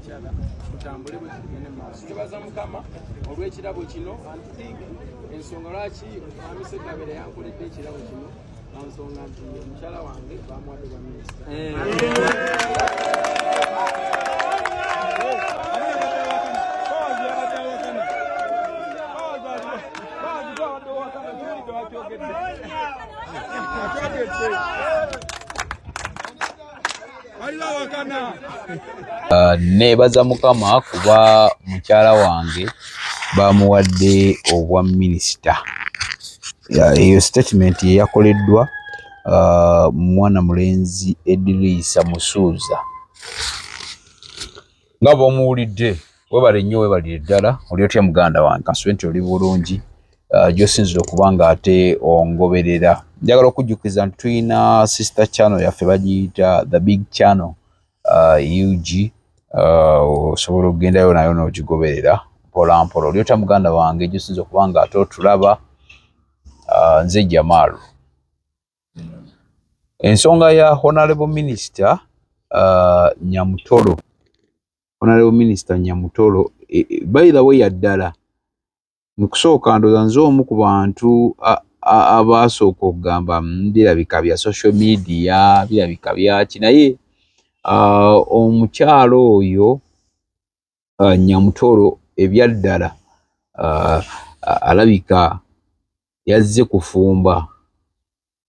Mukyala tutambule bwe tugende mu maaso. Tubaza Mukama olw'ekirabo kino ensonga lwaki Mwami Sseddabira yankoledde ekirabo kino nsonga nti omukyala wange bamuwadde bwa minisita. Nebaza Mukama kuba mukyala wange bamuwadde obwa minisita. Eyo statement yakoleddwa mwana mulenzi Akiriza Musuuza. Nga bw'omuwulidde webale nnyo webalire ddala oli otya muganda wange kasube nti oli bulungi gy'osinzira okuba nga ate ongoberera. Njagala okujjukiza nti tulina sister channel yaffe bagiyita The Big Channel UG osobola okugendayo nayo n'ogigoberera mpola mpola. Oli otya muganda wange gy'osinzira okuba nga ate otulaba. Nze Jamalu. Ensonga ya Hon.Minister Nyamutoro. Hon.Minister Nyamutoro by the way yaddala mukusooka ndoza nze omu ku bantu abasooka okugamba birabika bya social media birabika byaki naye omukyalo oyo Nyamutoro ebyaddala alabika yazze kufumba.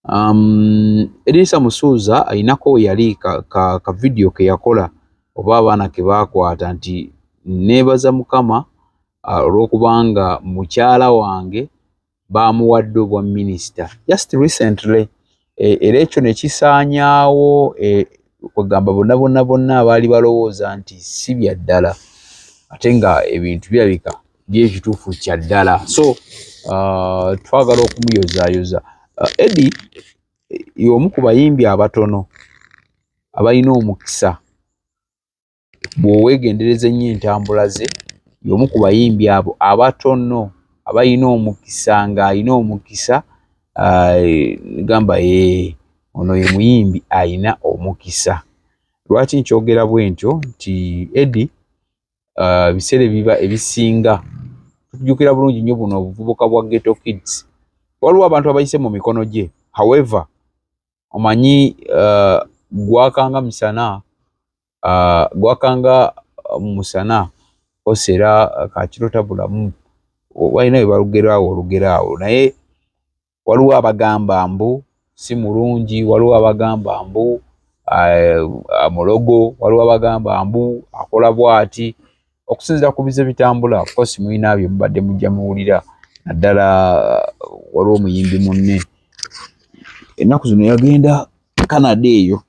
Akiriza Musuuza ayinako yali ka video ke yakola oba abaana ke bakwata nti nebaza Mukama olw'okubanga mukyala wange bamuwadde obwa minisita just recently. Era ekyo ne kisaanyaawo okugamba bonna abaali balowooza nti si bya ddala ate nga ebintu birabika by'ekituufu kya ddala. So twagala okumuyozaayoza. Eddie y'omu ku bayimbi abatono abalina omukisa. Bw'oweegendereza ennyo entambula ze y'omu ku bayimbi abo abatono abalina omukisa ng'alina omukisa gamba ono ye muyimbi alina omukisa. Lwaki nkyogera bwe ntyo nti Eddie biseera biba ebisinga tujjukira bulungi nnyo buno obuvubuka bwa Ghetto Kids. Waliwo abantu abayise mu mikono gye. However omanyi gwakanga musana osera kakirota bulamu walina we balugeraawo naye waliwo abagamba mbu si mulungi, waliwo abagamba mbu mulogo, waliwo abagamba mbu akola bw'ati. Okusinziira ku bize bitambula of course mulina byo mubadde mujja muwulira naddala waliwo omuyimbi munne ennaku zino yagenda Canada eyo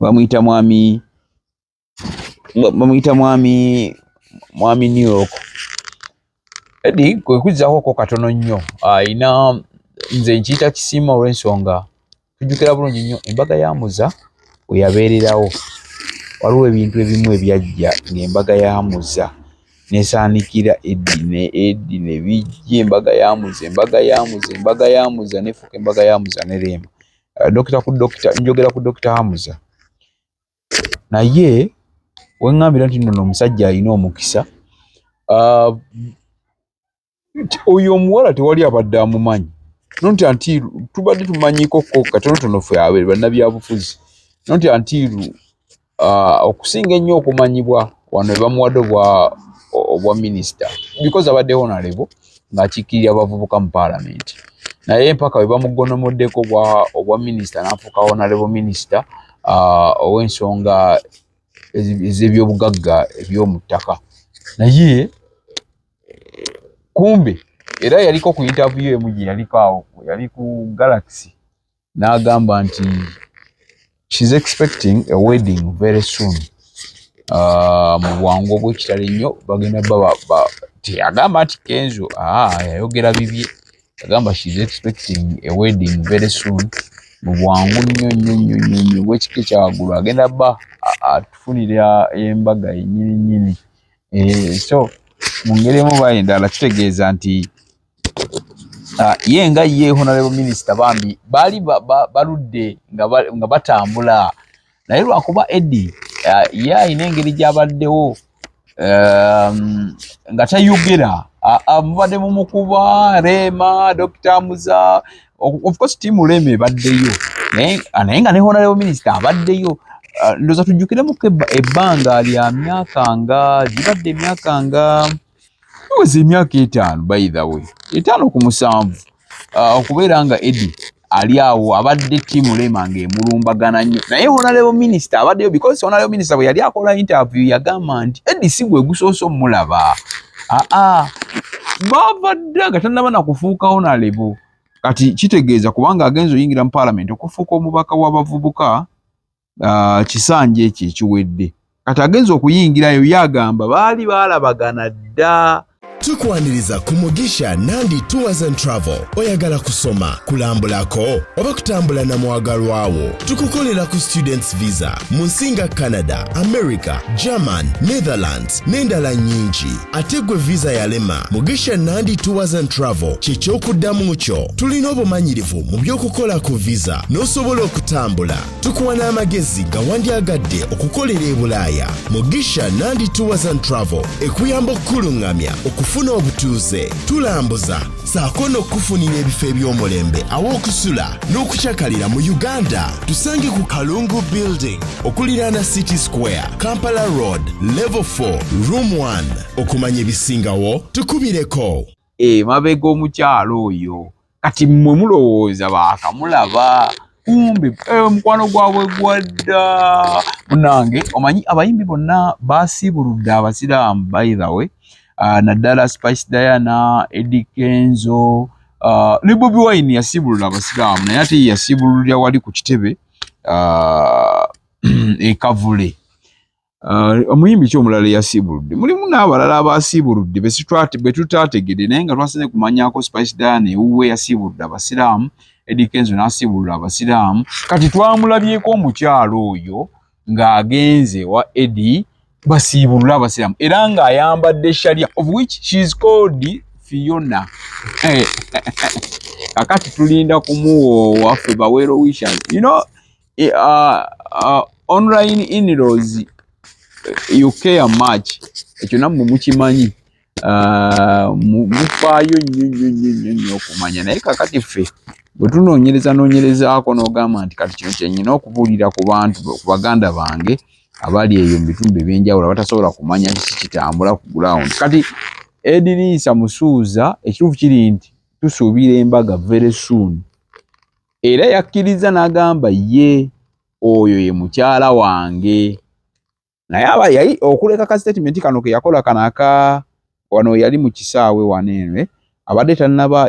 bamuyita mwami New York. Eddie kwe kuzzaako katono nnyo ayina nze nkiyita kisiima olw'ensonga tujjukira bulungi nnyo embaga ya Muza we yabeererawo. Waliwo ebintu ebimu ebyajja ng'embaga ya Muza nesaanikira Eddie ne bijja embaga ya Muza nefuuka embaga ya Muza nerema. Njogera ku Dr. Hamuza naye weŋŋambira nti nno omusajja alina omukisa. Oyo omuwala tewali abadde amumanyi nonti antiiru tubadde tumanyiko katonotono ffe abe bannabyabufuzi nonti antiiru okusinga ennyo okumanyibwa wano bamuwadde obwa minisita because abadde honorable ng'akiikirira abavubuka mu paalamenti naye mpaka we bamugonomoddeko obwa minisita n'afuuka Hon. Minister ow'ensonga ez'ebyobugagga eby'omu ttaka. Naye kumbe era yaliko ku interview emu gye yaliko awo yali ku Galaxy n'agamba nti she's expecting a wedding very soon. Mu bwangu obw'ekitalo ennyo bagenda teyagamba nti Kenzo yayogera bibye agamba she's expecting a wedding very soon mu bwangu nnyo bw'ekika ekyawaggulu agenda atufunira embaga ennyini. So mu ngeri emu bayendala kitegeeza nti ye nga ye Hon. Minister bambi baali baludde nga batambula naye lwakuba Eddie ye ayina engeri gy'abaddewo nga tayogera mubadde mumukuba Rema Dr. Muza of course timu Rema ebaddeyo naye nga ne Honorable Minister abaddeyo ndoza tujjukiremu ebbanga lya myaka nga gibadde emyaka nga iweze emyaka 5 by the way 5 ku 7 okubeera nga Eddie ali awo abadde timu Rema ng'emulumbagana nnyo naye Honorable Minister abaddeyo because Honorable Minister bwe yali akola interview yagamba nti Eddie si gwe gusoose omulaba bavadde nga tannaba na kufuuka Honorable kati kitegeeza kubanga agenza oyingira mu Parliament okufuuka omubaka w'abavubuka kisanja ekyo ekiwedde kati agenza okuyingirayo yagamba baali baalabagana dda. Tukwaniriza ku Mugisha Nandi Tours and Travel. Oyagala kusoma, kulambulako, oba kutambula na mwagalwawo. Tukukolera ku students visa. Munsinga Canada, America, German, Netherlands, n'endala nyingi. Ate gwe visa yalema. Mugisha Nandi Tours and Travel ky'ekyokuddamu kyo. Tulina obumanyirivu mu by'okukola ku visa n'osobola okutambula. Tukuwa n'amagezi nga wandyagadde okukolera e Bulaaya. Mugisha Nandi Tours and Travel ekuyamba okkulungamya okufuna obutuuze, tulambuza saako n'okufunira ebifo eby'omulembe aw'okusula n'okukyakalira mu Uganda. Tusange ku Kalungu Building okuliraana City Square, Kampala Road, Level 4, Room 1. Okumanya ebisingawo tukubireko. Mabega omukyalo oyo kati mmwe mulowooza baakamulaba kumbi omukwano gwabwe gwadda munange. Omanyi abayimbi bonna baasiibuludde abasiraamu by the way. Naddala Spice Diana, Eddie Kenzo, ne Bobi Wine yasibulula abasiraamu naye ate yasibululira wali ku kitebe ekavule. Omuyimbi ky'omulala yasibuludde. Mulimu n'abalala abasibuludde be tutaategedde naye nga twasinze kumanyako Spice Diana ewuwe yasibuludde abasiraamu, Eddie Kenzo n'asibulula abasiraamu. Kati twamulabyeko omukyalo oyo ng'agenze wa Eddie basibulula abasiraamu era ng'ayambadde sharia of which she is called Fiona. Kakati tulinda kumuwoowa ffe bawero wishes. You know, online in-laws you care much. Ekyo nammwe mukimanyi. Mufaayo nnyo okumanya naye kakati ffe bwe tunoonyerezaako n'ogamba nti kati kino kyennyina okubuulira ku bantu ku baganda bange abali eyo mu bitundu ebyenjawulo batasobola kumanya kiki kitambula ku ground. Kati Edinisa Musuuza ekituufu kiri nti tusuubira embaga very soon era yakkiriza n'agamba ye oyo ye mukyala wange naye aba yali okuleka ka statement kano ke yakola kanaka wano yali mu kisaawe wanenwe abadde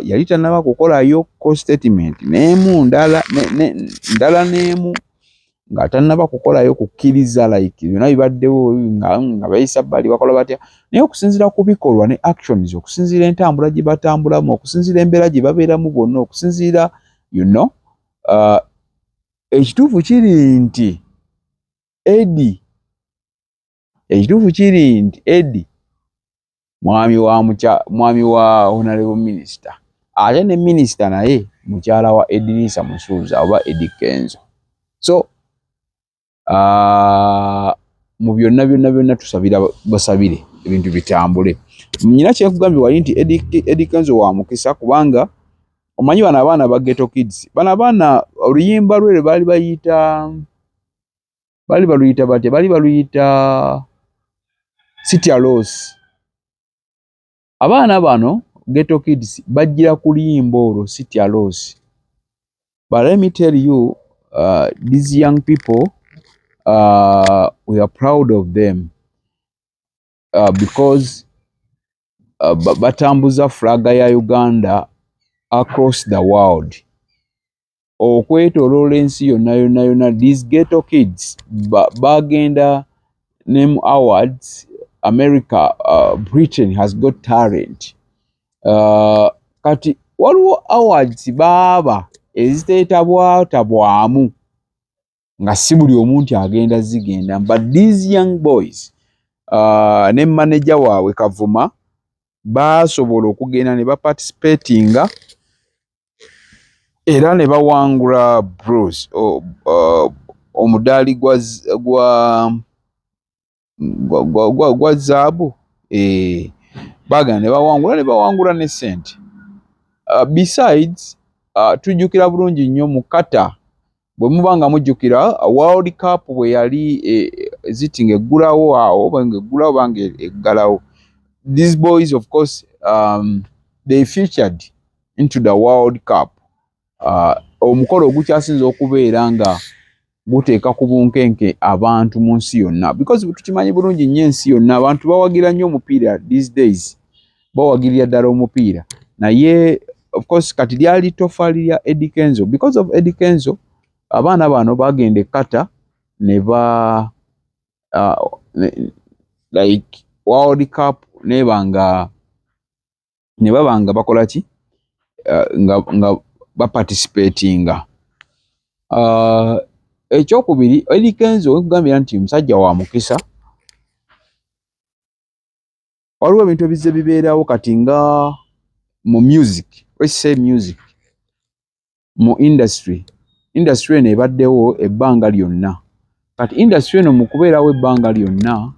yali tannaba kukolayo ko statement n'emu ndala n'emu nga tannaba kukolayo kukkiriza like byonna bibaddewo nga bayisa bbali bakola batya naye okusinziira ku bikolwa ne actions okusinziira entambula gye batambulamu okusinziira embeera gye babeeramu bonna okusinziira ekituufu kiri nti Eddie mwami wa Honorable Minister ate ne Minister naye mukyala wa Edinisa Musuuza oba Eddie Kenzo. So mu byonna tusabira basabire ebintu bitambule. Nnyina kyekugambye wali nti Eddie Kenzo wa mukisa kubanga omanyi bano abaana ba Ghetto Kids bano abaana oluyimba lwe baali baluyita City Loss. Abaana bano Ghetto Kids bajjira ku luyimba olwo City Loss. But let me tell you, these young people, we are proud of them because batambuza flaga ya Uganda across the world. Okwetoloola ensi yonna these Ghetto Kids bagenda name awards. America, Britain has got talent. Kati waliwo awards baba eziteetabwamu nga si buli omuntu agenda zigenda, but these young boys ne manager waabwe Kavuma basobola okugenda ne baparticipatinga era ne bawangula bronze omudaali gwa gwa zaabu bagana ne bawangula ne sente. Besides tujjukira bulungi nnyo mu kata bwe muba nga mujjukira World Cup bwe yali zitinga eggulawo awo banga eggulawo banga eggalawo. These boys of course they featured into the World Cup. Omukolo ogukyasinza okubeera nga guteeka ku bunkenke abantu mu nsi yonna, because tukimanyi bulungi nnyo ensi yonna abantu bawagira nnyo omupiira these days, bawagirira ddala omupiira. Naye of course kati lyali toffaali lya Eddie Kenzo. Because of Eddie Kenzo abaana bano bagenda ekkata ne ba like World Cup ne baba nga bakola ki nga baparticipatinga. Ekyokubiri, Eddie Kenzo okugambira nti musajja wa mukisa. Waliwo ebintu ebizze bibeerawo kati nga mu music, let's say music, mu industry eno ebaddewo ebbanga lyonna. Kati industry eno mu kubeerawo ebbanga lyonna,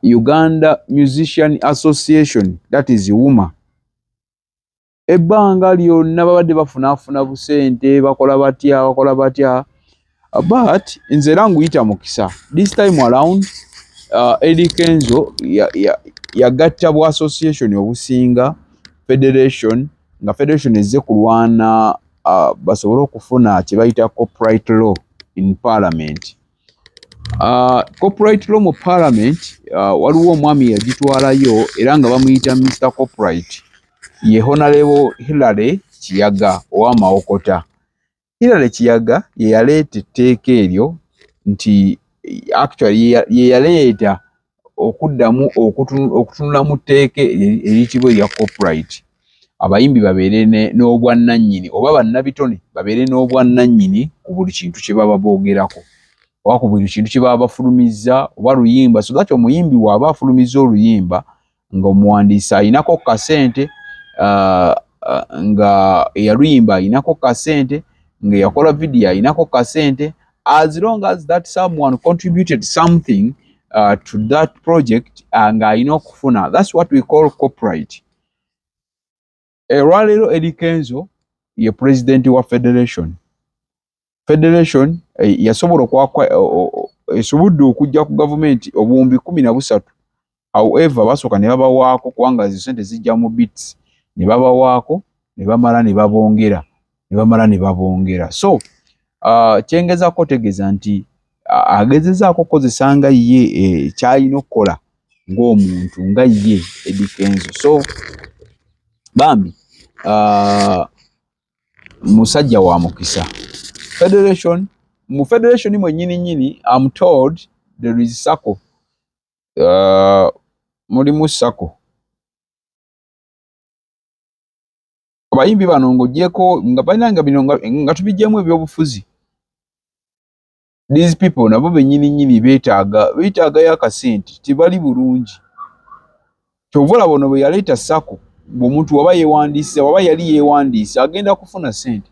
Uganda Musician Association, that is WUMA, ebbanga lyonna babadde bafunaafuna busente, bakola batya, but nze era nguyita mukisa. This time around Eddie Kenzo yagatta bu association obusinga federation, nga federation ezze kulwana basobole okufuna kye bayita copyright law in parliament. Copyright law mu parliament waliwo omwami yagitwalayo era nga bamuyita Mr. Copyright, ye Honorable Hilary Kiyaga ow'Amawokota. Hilary Kiyaga ye yaleeta etteeka eryo nti actually ye yaleeta okuddamu okutunula mu tteeka eriyitibwa erya copyright. Abayimbi babeere n'obwannannyini oba bannabitone babeere n'obwannannyini ku buli kintu kye baba boogerako oba ku buli kintu kye baba bafulumizza oba luyimba, so that omuyimbi bw'aba afulumizza oluyimba ng'omuwandiisi ayinako kasente, nga eyaluyimba ayinako kasente, nga yakola video ayinako kasente, as long as that someone contributed something to that project nga ayina okufuna. That's what we call copyright. Olwaleero Eddie Kenzo ye president wa federation yasobola esobodde okujja ku government obuwumbi 13. However basooka ne babawaako kubanga zi sente zijja mu bits, ne babawaako ne bamala ne babongera. So kyengezaako tegeeza nti agezezaako okukozesa nga ye kyalina okukola ng'omuntu nga ye Eddie Kenzo. So bambi musajja wa mukisa. Mu federation mwennyini I'm told there is SACCO. Mulimu SACCO. Abayimbi bano ng'oggyeko nga balina nga bino nga tubiggyemu ebyobufuzi. These people nabo bennyini beetaagayo akasente, tibali bulungi. Kyova olaba ono bwe yaleeta SACCO, bw'omuntu waba yali yeewandiisa agenda kufuna sente.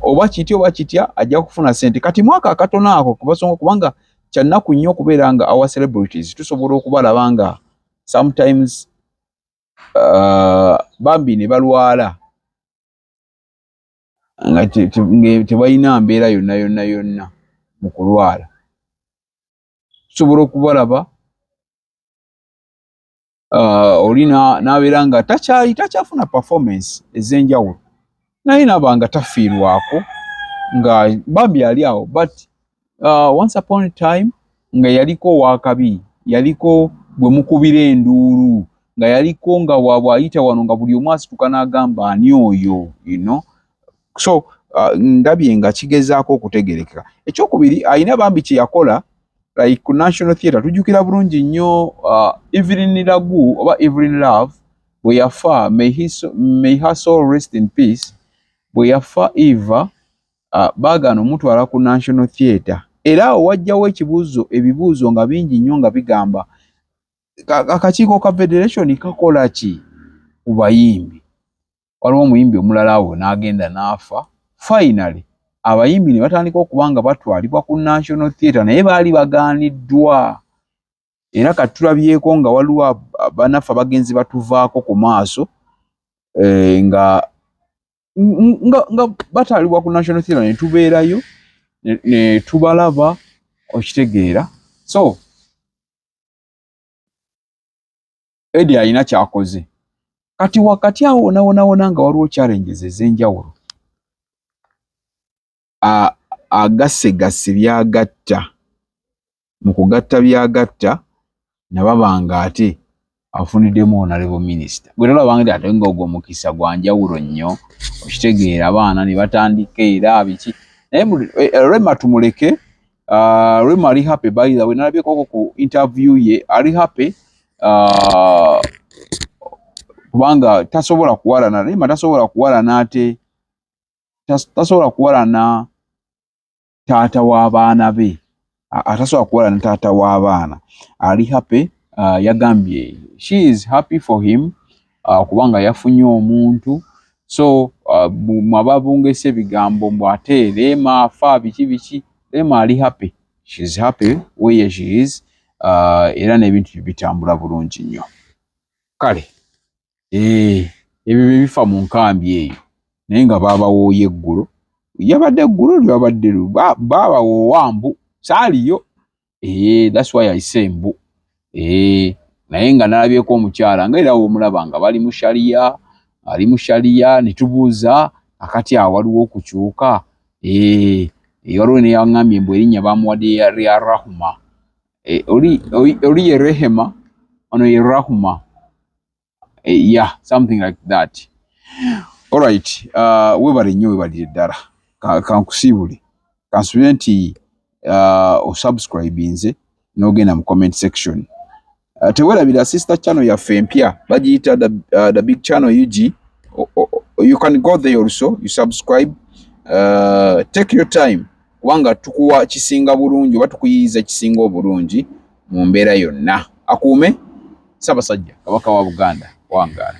Oba kitya ajja kufuna sente. Kati mwaka akatono ako kubanga kyannaku nnyo okubeera nga our celebrities tusobola okubalaba nga sometimes bambi ne balwala nga tebalina mbeera yonna mu kulwala. Tusobola okubalaba oli n'abeera nga takyafuna performance ez'enjawulo, naye naba nga tafiirwako nga bambi ali awo, but once upon a time nga yaliko wakabi, yaliko bwe mukubira enduulu, nga yaliko nga bw'ayita wano nga buli omu asituka n'agamba ani oyo, you know. So ndabye nga kigezaako okutegerekeka. Ekyokubiri ayina bambi kye yakola like ku National Theatre. Tujjukira bulungi nnyo Evelyn Lagu oba Evelyn Love bwe yafa, may her soul rest in peace. Bwe yafa Eva baagaana omutwala ku National Theatre. Era awo wajjawo ebibuuzo nga bingi nnyo nga bigamba akakiiko ka federation kakola ki ku bayimbi. Waliwo omuyimbi omulala awo n'agenda n'afa. Finally abayimbi ne batandika okubanga batwalibwa ku National Theatre naye baali bagaaniddwa. Era kati tulabyeko nga waliwo banaffe abagenzi batuvaako ku maaso nga batwalibwa ku National Theatre ne tubeerayo ne tubalaba okitegeera. So Eddie alina kyakoze. Kati wakati awo wona nga waliwo challenges ez'enjawulo. Agasse byagatta. Mu kugatta byagatta nababanga ate afuniddemu Hon. Minister. Gwe tolabanga ate ng'ogwo omukisa gwa njawulo nnyo okitegeera abaana ne batandika era biki. Naye Rema tumuleke. Rema ali happy by the way. Nalabyeko ku interview ye ali happy. Kubanga tasobola kuwalana Rema tasobola kuwalana ate tasobola kuwalana taata w'abaana be. Atasobola kuwalana taata w'abaana. Ali happy. Yagambye she is happy for him kubanga yafunye omuntu. So mwababungese ebigambo mbwate Rema afa biki Rema ali happy. She is happy where she is. Era n'ebintu bitambula bulungi nnyo. Kale ebyo bifa mu nkambi eyo naye nga babawooye eggulo. Yabadde eggulo lyabadde babawoowa mbu saaliyo. That's why I say mbu. Naye nga nalabyeko omukyala nga era omulaba nga bali mu sharia, ali mu sharia ne tubuuza akati awaliwo okukyuka. Waliwo ne yaŋŋambye mbu erinnya bamuwadde ya Rahuma. Oli ye Rehema, ono ye Rahuma. Yeah, something like that. All right. Webale nnyo webalire ddala. Kankusiibule. Kansubire nti osubscribe nze n'ogenda mu comment section. Tewerabira sister channel yaffe empya bagiyita the big channel UG. You can go there also. You subscribe. Take your time. Kubanga tukuwa kisinga bulungi oba tukuyiiza kisinga obulungi mu mbeera yonna. Akuume Ssaabasajja Kabaka wa Buganda wangaala.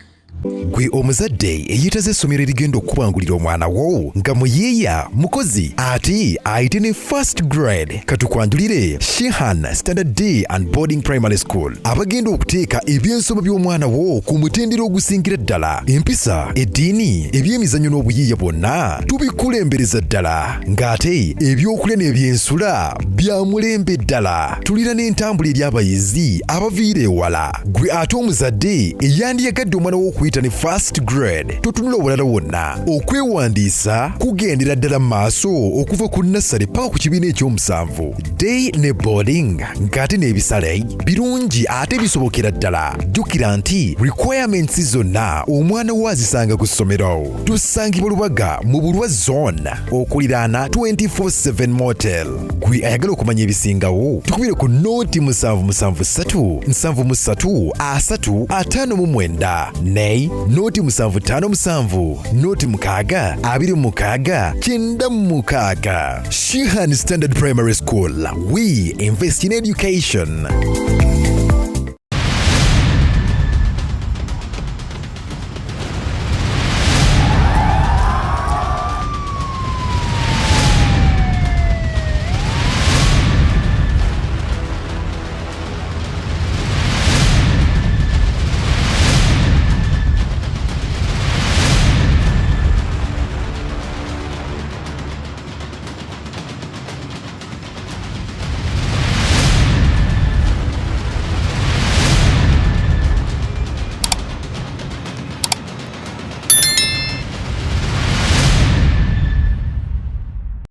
Gwe omuzadde eyitaze essomero erigenda okubangulira omwana wo nga muyeeya mukozi ate ayite ne first grade katukwanjulire Shehan Standard Day and Boarding Primary School abagenda okuteeka ebyensoma by'omwana wo ku mutendera ogusingira ddala. Empisa, eddiini, ebyemizannyo n'obuyiiya bwonna tubikulembereza ddala ng'ate ebyokulya n'ebyensula bya mulembe ddala. Tulira n'entambula eri abayizi abaviira ewala. Gwe ate omuzadde eyandiyagadde omwana wo okuyita ne first grade totunula obulala wonna okwewandiisa kugendera ddala maaso okuva ku nursery paka ku kibiina ekyomusanvu. Day ne boarding ng'ate n'ebisale birungi ate bisobokera ddala. Jjukira nti requirements zonna omwana wo azisanga ku ssomero. Tusangibwa Lubaga mu Bulwa Zone okuliraana 24/7 motel. Gwe ayagala okumanya ebisingawo tukubire ku noti 773 73 359 ne noti 757 noti 6 26 96. Shehan Standard Primary School. We invest in education.